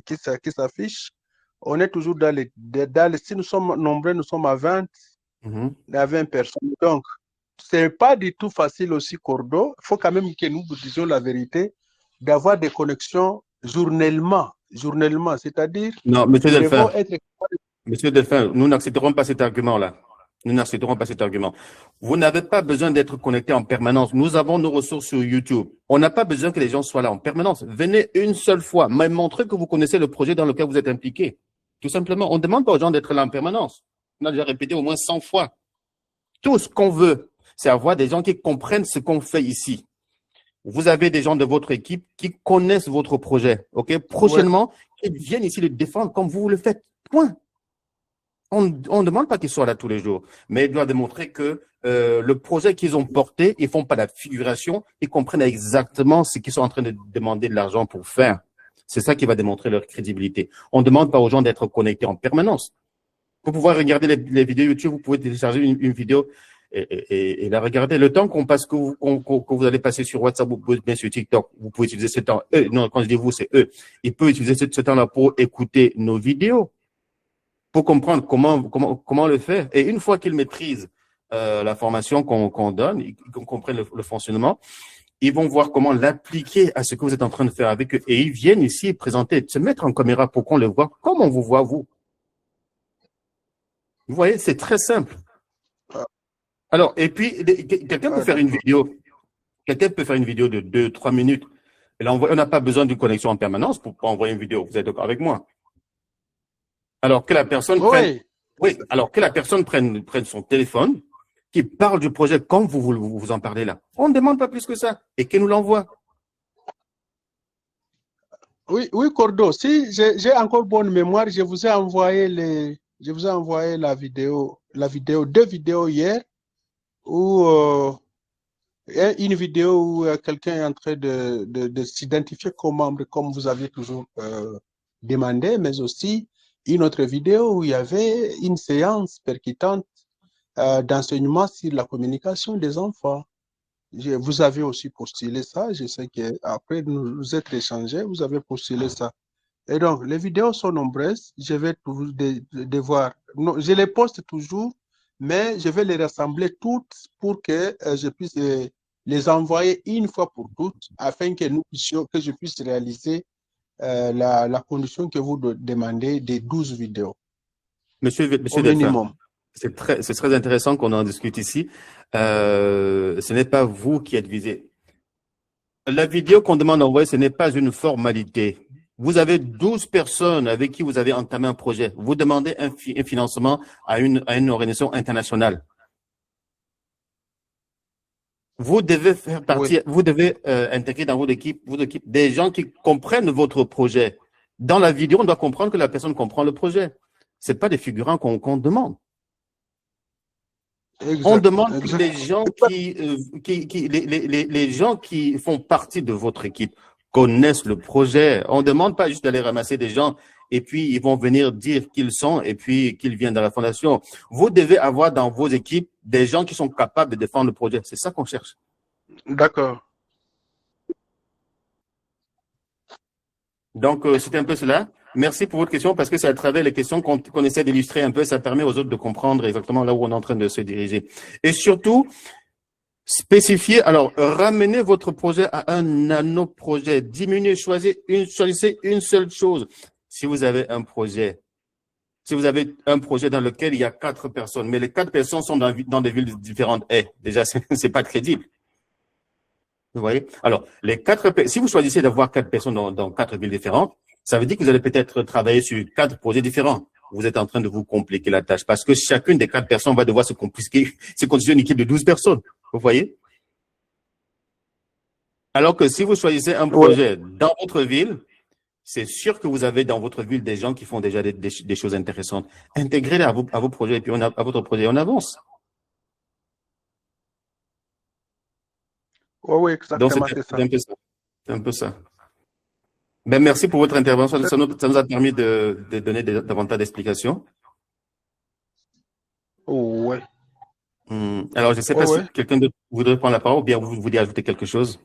qui s'affiche. On est toujours si nous sommes nombreux, nous sommes à 20, à 20 personnes. Donc, c'est pas du tout facile aussi, Cordo. Il faut quand même que nous vous disions la vérité, d'avoir des connexions journellement, c'est-à-dire, Non, nous devons être... Monsieur Delphin, nous n'accepterons pas cet argument-là. Nous n'accepterons pas cet argument. Vous n'avez pas besoin d'être connecté en permanence. Nous avons nos ressources sur YouTube. On n'a pas besoin que les gens soient là en permanence. Venez une seule fois, mais montrez que vous connaissez le projet dans lequel vous êtes impliqué. Tout simplement, on ne demande pas aux gens d'être là en permanence. On a déjà répété au moins 100 fois. Tout ce qu'on veut, c'est avoir des gens qui comprennent ce qu'on fait ici. Vous avez des gens de votre équipe qui connaissent votre projet. OK? Prochainement, ils viennent ici le défendre comme vous le faites. Point. On ne demande pas qu'ils soient là tous les jours, mais ils doivent démontrer que le projet qu'ils ont porté, ils font pas la figuration, ils comprennent exactement ce qu'ils sont en train de demander de l'argent pour faire. C'est ça qui va démontrer leur crédibilité. On ne demande pas aux gens d'être connectés en permanence. Pour pouvoir regarder les vidéos YouTube, vous pouvez télécharger une vidéo et la regarder. Le temps que vous allez passer sur WhatsApp, vous pouvez bien sur TikTok, vous pouvez utiliser ce temps. Non, quand je dis vous, c'est eux. Ils peuvent utiliser ce temps-là pour écouter nos vidéos, pour comprendre comment le faire. Et une fois qu'ils maîtrisent la formation qu'on donne, qu'on comprenne le fonctionnement, ils vont voir comment l'appliquer à ce que vous êtes en train de faire avec eux. Et ils viennent ici présenter, se mettre en caméra pour qu'on les voit comme on vous voit, vous. Vous voyez, c'est très simple. Alors, et puis, quelqu'un peut faire une vidéo. Quelqu'un peut faire une vidéo de 2-3 minutes. Et là, on n'a pas besoin d'une connexion en permanence pour envoyer une vidéo. Vous êtes d'accord avec moi? Alors que la personne prenne son téléphone, qui parle du projet comme vous en parlez là. On ne demande pas plus que ça. Et qu'elle nous l'envoie. Oui, Cordo, si j'ai encore bonne mémoire, je vous ai envoyé la vidéo, deux vidéos hier, où une vidéo où quelqu'un est en train de s'identifier comme membre, comme vous aviez toujours demandé, mais aussi une autre vidéo où il y avait une séance percutante d'enseignement sur la communication des enfants. Vous avez aussi postulé ça, je sais qu'après nous être échangés, vous avez postulé ça. Et donc, les vidéos sont nombreuses, je vais toujours devoir, non, je les poste toujours, mais je vais les rassembler toutes pour que je puisse les envoyer une fois pour toutes, afin que je puisse réaliser la condition que vous demandez des 12 vidéos. Monsieur au minimum. C'est très intéressant qu'on en discute ici. Ce n'est pas vous qui êtes visé. La vidéo qu'on demande d'envoyer, ce n'est pas une formalité. Vous avez 12 personnes avec qui vous avez entamé un projet. Vous demandez un financement à une organisation internationale. Vous devez faire partie, vous devez intégrer dans votre équipe des gens qui comprennent votre projet. Dans la vidéo, on doit comprendre que la personne comprend le projet. C'est pas des figurants qu'on demande. On demande que les gens qui font partie de votre équipe connaissent le projet. On ne demande pas juste d'aller ramasser des gens et puis ils vont venir dire qui ils sont et puis qu'ils viennent dans la fondation. Vous devez avoir dans vos équipes des gens qui sont capables de défendre le projet. C'est ça qu'on cherche. D'accord. Donc, c'était un peu cela. Merci pour votre question parce que c'est à travers les questions qu'on essaie d'illustrer un peu. Ça permet aux autres de comprendre exactement là où on est en train de se diriger. Et surtout, spécifier, alors, ramenez votre projet à un nano-projet. Diminuez, choisissez une seule chose. Si vous avez un projet dans lequel il y a 4 personnes, mais les 4 personnes sont dans des villes différentes, déjà, c'est pas crédible. Vous voyez? Alors, si vous choisissez d'avoir 4 personnes dans 4 villes différentes, ça veut dire que vous allez peut-être travailler sur 4 projets différents. Vous êtes en train de vous compliquer la tâche parce que chacune des 4 personnes va devoir se constituer une équipe de 12 personnes. Vous voyez? Alors que si vous choisissez un projet dans votre ville, c'est sûr que vous avez dans votre ville des gens qui font déjà des choses intéressantes. Intégrez-les à vos projets et puis à votre projet, on avance. Oui, exactement. Donc, c'est un peu ça. Ben, merci pour votre intervention. Ça nous a permis de donner davantage d'explications. Oui. Alors, je ne sais pas si quelqu'un d'autre voudrait prendre la parole ou bien vous voulez ajouter quelque chose.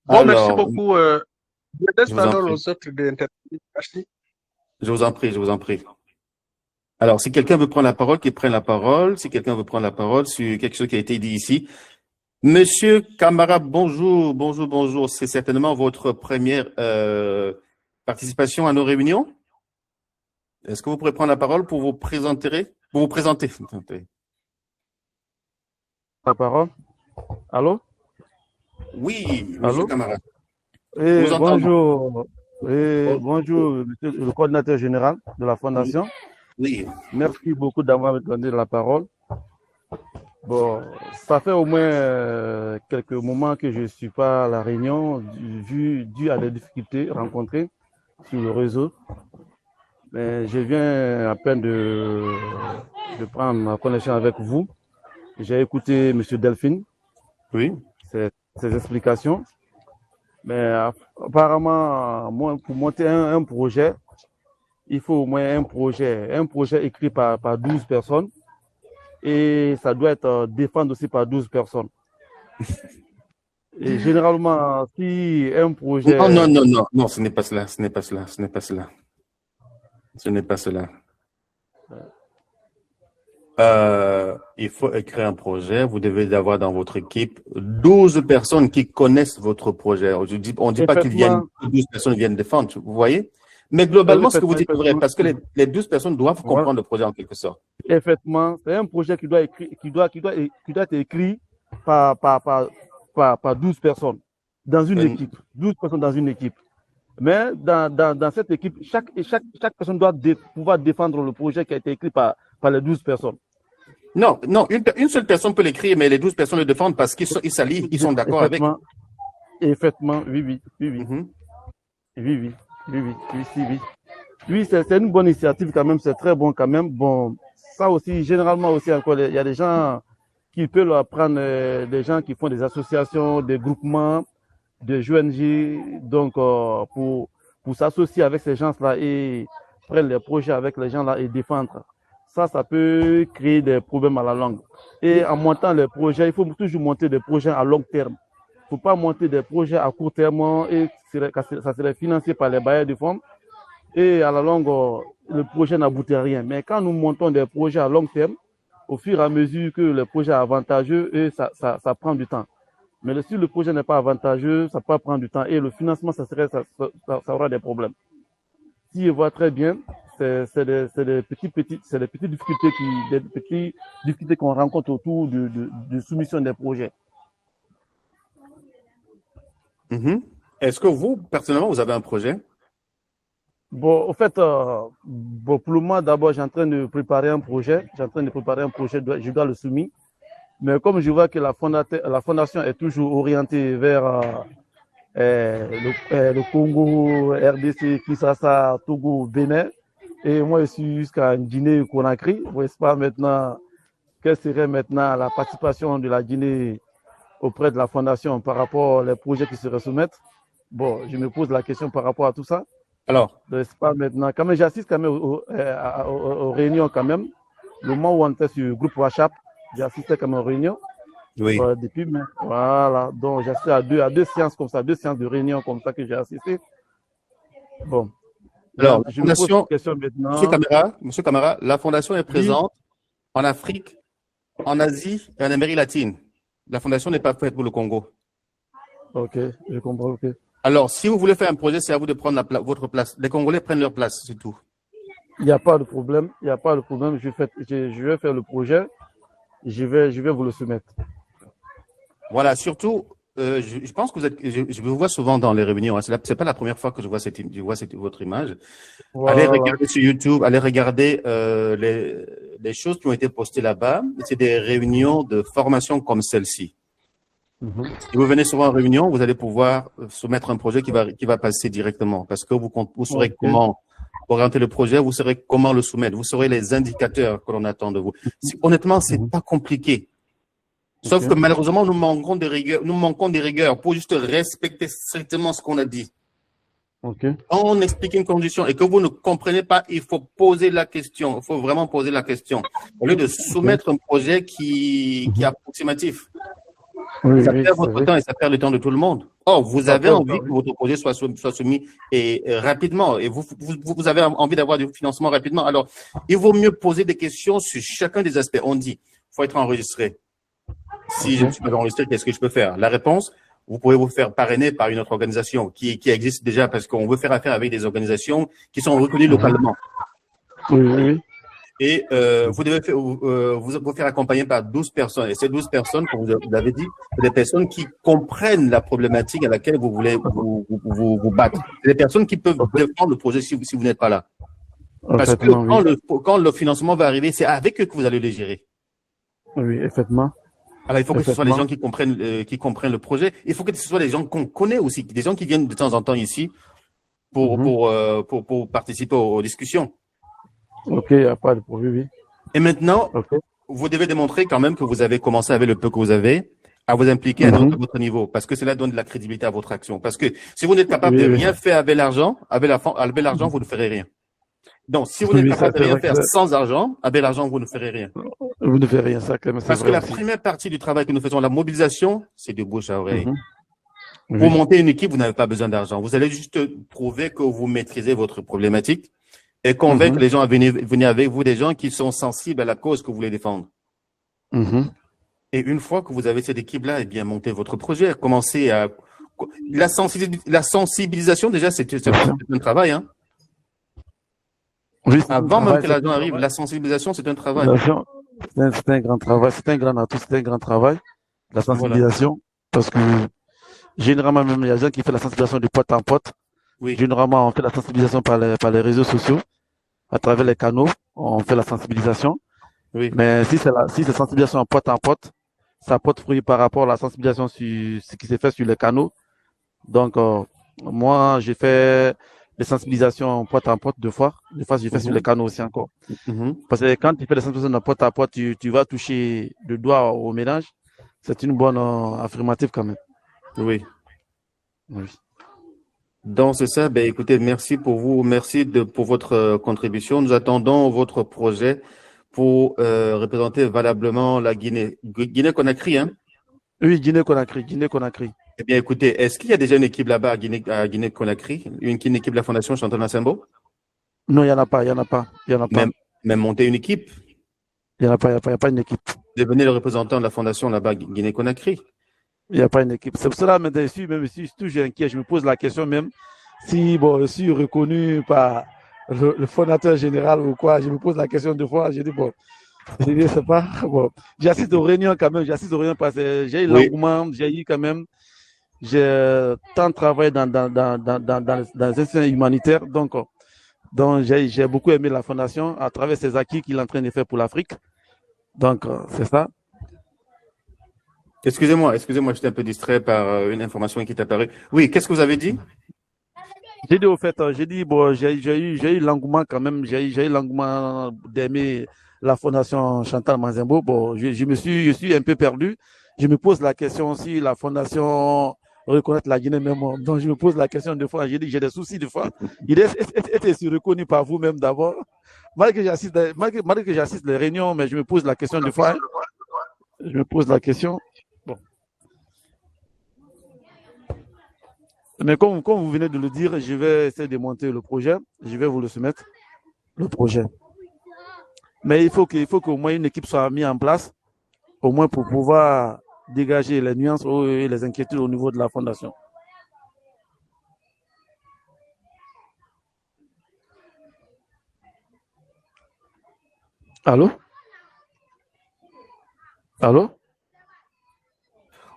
Bon, merci Alors, beaucoup. Je laisse je vous en alors prie. aux autres d'intervenir. Merci. Je vous en prie, je vous en prie. Alors, si quelqu'un veut prendre la parole, qu'il prenne la parole. Si quelqu'un veut prendre la parole sur quelque chose qui a été dit ici. Monsieur Camara, bonjour, bonjour, bonjour. C'est certainement votre première participation à nos réunions. Est-ce que vous pourrez prendre la parole pour vous présenter? Pour vous présenter. La parole. Allô? Oui, monsieur Allô? Camara. Et Nous entendons. bonjour. Et bonjour, monsieur le coordinateur général de la Fondation. Oui. Merci beaucoup d'avoir donné la parole. Bon, ça fait au moins quelques moments que je ne suis pas à la réunion dû à des difficultés rencontrées sur le réseau. Mais je viens à peine de prendre ma connexion avec vous. J'ai écouté M. Delphine, Oui. ses explications. Mais apparemment, moi, pour monter un projet, il faut au moins un projet écrit par 12 personnes et ça doit être défendu aussi par 12 personnes. Et généralement, si un projet... Non, ce n'est pas cela, ce n'est pas cela, ce n'est pas cela. Ce n'est pas cela. Il faut écrire un projet. Vous devez avoir dans votre équipe 12 personnes qui connaissent votre projet. On ne dit pas que 12 personnes viennent défendre, vous voyez? Mais globalement, ce que vous dites est vrai, parce que les 12 personnes doivent comprendre le projet en quelque sorte. Effectivement, c'est un projet qui doit être écrit par 12 personnes dans une équipe. 12 personnes dans une équipe. Mais dans cette équipe, chaque personne doit pouvoir défendre le projet qui a été écrit par les 12 personnes. Non, une seule personne peut l'écrire, mais les 12 personnes le défendent parce qu'ils s'allient, ils sont d'accord avec. Effectivement, oui. Oui, c'est une bonne initiative quand même, c'est très bon quand même. Bon, ça aussi, généralement aussi encore, il y a des gens qui peuvent apprendre, des gens qui font des associations, des groupements, des ONG, donc pour s'associer avec ces gens-là et prendre les projets avec les gens-là et défendre. Ça peut créer des problèmes à la longue. Et en montant les projets, il faut toujours monter des projets à long terme. Il ne faut pas monter des projets à court terme et ça serait financé par les bailleurs de fonds. Et à la longue, le projet n'aboutit à rien. Mais quand nous montons des projets à long terme, au fur et à mesure que le projet est avantageux, et ça prend du temps. Mais si le projet n'est pas avantageux, ça peut prendre du temps. Et le financement, ça aura des problèmes. Si je vois très bien, c'est des petites difficultés qu'on rencontre autour de soumission des projets. Est-ce que vous, personnellement, vous avez un projet? Bon, en fait, pour le moment, d'abord, j'ai en train de préparer un projet. Je dois le soumettre. Mais comme je vois que la fondation est toujours orientée vers le Congo, RDC, Kinshasa, Togo, Bénin, et moi je suis jusqu'à Guinée-Conakry. Je ne sais pas maintenant quelle serait maintenant la participation de la Guinée auprès de la fondation par rapport aux projets qui se soumettent. Bon, je me pose la question par rapport à tout ça. Alors, je ne sais pas maintenant. Quand même, j'assiste quand même aux réunions quand même. Le moment où on était sur le groupe WhatsApp, j'ai assisté comme aux réunions. Oui. Depuis mai. Voilà. Donc, j'ai assisté à deux séances comme ça, 2 séances de réunion comme ça que j'ai assisté. Bon. Alors, je me pose une question maintenant. Monsieur Camara, la fondation est présente en Afrique, en Asie et en Amérique latine. La fondation n'est pas faite pour le Congo. Ok, je comprends. Ok. Alors, si vous voulez faire un projet, c'est à vous de prendre votre place. Les Congolais prennent leur place, c'est tout. Il n'y a pas de problème. Je vais faire le projet. Je vais vous le soumettre. Voilà, surtout, je pense que je vous vois souvent dans les réunions. Hein. C'est pas la première fois que je vois votre image. Voilà. Allez regarder sur YouTube, allez regarder les choses qui ont été postées là-bas. C'est des réunions de formation comme celle-ci. Si vous venez souvent en réunion, vous allez pouvoir soumettre un projet qui va passer directement parce que vous saurez comment orienter le projet, vous saurez comment le soumettre, vous saurez les indicateurs que l'on attend de vous. Honnêtement, c'est pas compliqué. Sauf que malheureusement, nous manquons des rigueurs pour juste respecter strictement ce qu'on a dit. Quand on explique une condition et que vous ne comprenez pas, il faut poser la question. Il faut vraiment poser la question. Au lieu de soumettre un projet qui est approximatif. Oui, Ça oui, perd c'est votre vrai. temps et ça perd le temps de tout le monde. Or, vous Ça avez perd le envie temps, que oui. votre projet soit soumis rapidement et vous avez envie d'avoir du financement rapidement. Alors, il vaut mieux poser des questions sur chacun des aspects. On dit, faut être enregistré. Si je ne Ok. suis pas enregistré, qu'est-ce que je peux faire? La réponse, vous pouvez vous faire parrainer par une autre organisation qui existe déjà parce qu'on veut faire affaire avec des organisations qui sont reconnues Mhm. localement. Oui, oui, oui. Et vous devez vous faire accompagner par 12 personnes. Et ces 12 personnes, comme vous l'avez dit, c'est des personnes qui comprennent la problématique à laquelle vous voulez vous battre. C'est des personnes qui peuvent Ok. défendre le projet si vous n'êtes pas là. Parce que Effectivement, oui. quand le financement va arriver, c'est avec eux que vous allez le gérer. Oui, effectivement. Alors, il faut que ce soit des Effectivement. gens qui comprennent le projet. Il faut que ce soit des gens qu'on connaît aussi, des gens qui viennent de temps en temps ici Mhm. pour participer aux discussions. Ok, il n'y a pas de problème, oui. Et maintenant, Ok. vous devez démontrer quand même que vous avez commencé avec le peu que vous avez à vous impliquer à Mhm. votre niveau, parce que cela donne de la crédibilité à votre action. Parce que si vous n'êtes capable de Oui, oui. rien faire avec l'argent, vous ne ferez rien. Donc, si vous n'êtes Oui, ça, capable de c'est rien vrai que faire sans argent, avec l'argent, vous ne ferez rien. vous ne faites rien, ça, quand même, c'est Parce que vrai la aussi. première partie du travail que nous faisons, la mobilisation, c'est de bouche à oreille. Mhm. Pour Oui. monter une équipe, vous n'avez pas besoin d'argent. Vous allez juste prouver que vous maîtrisez votre problématique et convaincre Mhm. les gens à venir avec vous, des gens qui sont sensibles à la cause que vous voulez défendre. Mhm. Et une fois que vous avez cette équipe-là, eh bien, montez votre projet, commencez à… La sensibilisation, déjà, c'est un travail. Hein. Oui, c'est un Avant même travail, que c'est un l'argent arrive, travail. la sensibilisation, c'est un travail. Sensibilisation, c'est un grand travail, c'est un grand atout, c'est un grand travail, la Voilà. sensibilisation, parce que généralement, même, il y a des gens qui font la sensibilisation de pote en pote. Oui. Généralement, on fait la sensibilisation par les réseaux sociaux, à travers les canaux, on fait la sensibilisation. Oui. Mais si c'est sensibilisation en pote, ça porte fruit par rapport à la sensibilisation sur ce qui s'est fait sur les canaux. Donc, moi, j'ai fait des sensibilisations pote en pote 2 fois. 2 fois, j'ai fait sur les Mhm. canaux aussi encore. Mhm. Parce que quand tu fais des sensibilisations de pote à pote, tu vas toucher le doigt au ménage. C'est une bonne affirmative quand même. Oui. Oui. Donc, c'est ça. Ben, écoutez, merci pour vous. Merci pour votre contribution. Nous attendons votre projet pour représenter valablement la Guinée. Guinée-Conakry, hein? Oui, Guinée-Conakry, Guinée-Conakry. Eh bien, écoutez, est-ce qu'il y a déjà une équipe là-bas à Guinée-Conakry? Une équipe de la Fondation Chantal Massimbo? Non, il n'y en a pas, il n'y en a pas, il n'y en a pas. Même, même monter une équipe? Il n'y en a pas, il n'y a pas une équipe. Devenez le représentant de la Fondation là-bas, Guinée-Conakry. Il n'y a pas une équipe. C'est pour cela, même si toujours inquiet, je me pose la question même si bon, je suis reconnu par le fondateur général ou quoi. Je me pose la question 2 fois. Je dis, bon, je dis, c'est pas. Bon, j'assiste aux réunions quand même. J'assiste aux réunions parce que j'ai eu Oui. l'engouement. J'ai eu quand même. J'ai tant travaillé dans les institutions humanitaires. Donc j'ai beaucoup aimé la fondation à travers ses acquis qu'il est en train de faire pour l'Afrique. Donc, c'est ça. Excusez-moi, j'étais un peu distrait par une information qui est apparue. Oui, qu'est-ce que vous avez dit? J'ai dit au fait, j'ai dit, bon, j'ai eu l'engouement quand même, j'ai eu l'engouement d'aimer la fondation Chantal Mazembo. Bon, je suis un peu perdu. Je me pose la question si la fondation reconnaître la Guinée même. Donc, je me pose la question 2 fois. J'ai dit, j'ai des soucis 2 fois. Il est reconnu par vous-même d'abord. Malgré que j'assiste les réunions, mais je me pose la question 2 fois. Hein. Je me pose la question. Bon. Mais comme vous venez de le dire, je vais essayer de monter le projet. Je vais vous le soumettre, le projet. Mais il faut qu'au moins une équipe soit mise en place, au moins pour pouvoir dégager les nuances et les inquiétudes au niveau de la fondation. Allô? Allô?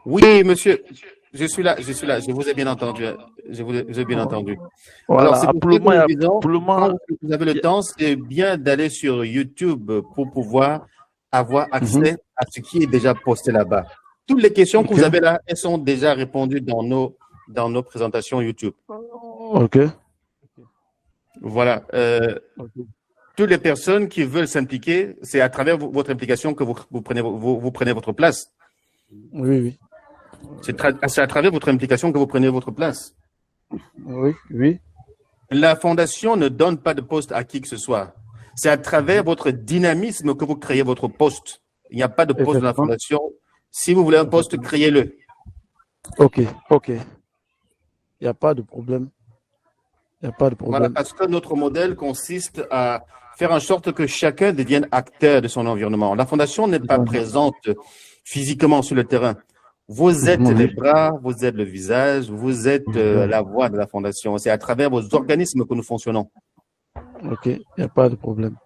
Oui, monsieur, je suis là, je vous ai bien entendu. Je vous ai bien entendu. Alors, c'est Voilà. pour ça que nous disons, Pour le quand moment, vous avez le temps, c'est bien d'aller sur YouTube pour pouvoir avoir mhm. accès à ce qui est déjà posté là-bas. Toutes les questions que Ok. vous avez là, elles sont déjà répondues dans nos présentations YouTube. Ok. Voilà. Ok. Toutes les personnes qui veulent s'impliquer, c'est à travers votre implication que vous prenez votre place. Oui, oui. C'est à travers votre implication que vous prenez votre place. Oui, oui. La fondation ne donne pas de poste à qui que ce soit. C'est à travers votre dynamisme que vous créez votre poste. Il n'y a pas de poste dans la Effectivement. fondation Si vous voulez un poste, créez-le. Ok. Il n'y a pas de problème. Voilà, parce que notre modèle consiste à faire en sorte que chacun devienne acteur de son environnement. La fondation n'est pas présente physiquement sur le terrain. Vous êtes les bras, vous êtes le visage, vous êtes la voix de la fondation. C'est à travers vos organismes que nous fonctionnons. Ok, il n'y a pas de problème.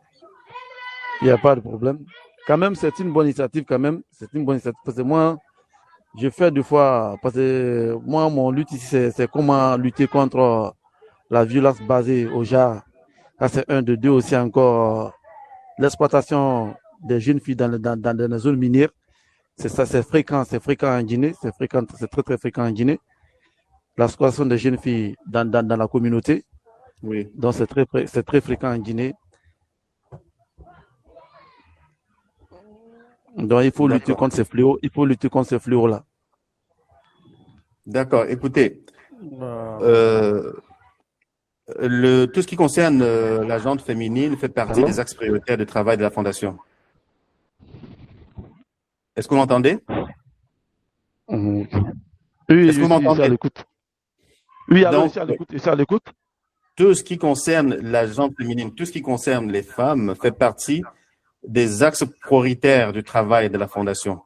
Quand même, c'est une bonne initiative, parce que moi, je fais deux fois, parce que moi, mon lutte ici, c'est comment lutter contre la violence basée au genre. Ça, c'est un de deux aussi encore. L'exploitation des jeunes filles dans les zones minières. C'est ça, c'est fréquent en Guinée, c'est très, très fréquent en Guinée. L'exploitation des jeunes filles dans la communauté. Oui. Donc, c'est très fréquent en Guinée. Donc, il faut lutter contre ces fléaux. Là. D'accord. Écoutez, tout ce qui concerne la gente féminine fait partie des axes prioritaires de travail de la Fondation. Est-ce que vous m'entendez? Oui, est-ce que vous m'entendez? Oui, alors, je suis à l'écoute. Tout ce qui concerne la gente féminine, tout ce qui concerne les femmes fait partie des axes prioritaires du travail de la Fondation.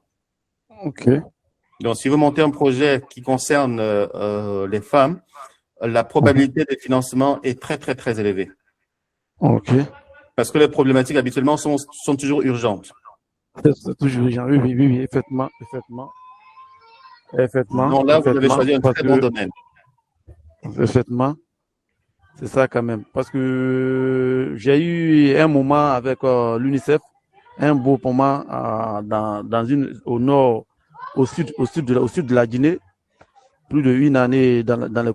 Ok. Donc, si vous montez un projet qui concerne les femmes, la probabilité de financement est très, très, très élevée. Ok. Parce que les problématiques habituellement sont toujours urgentes. C'est toujours urgent. Oui, effectivement. Donc là, vous avez choisi un très bon domaine. Effectivement. C'est ça quand même. Parce que j'ai eu un moment avec l'UNICEF, un beau moment au nord, au sud de la Guinée, plus d'1 année dans les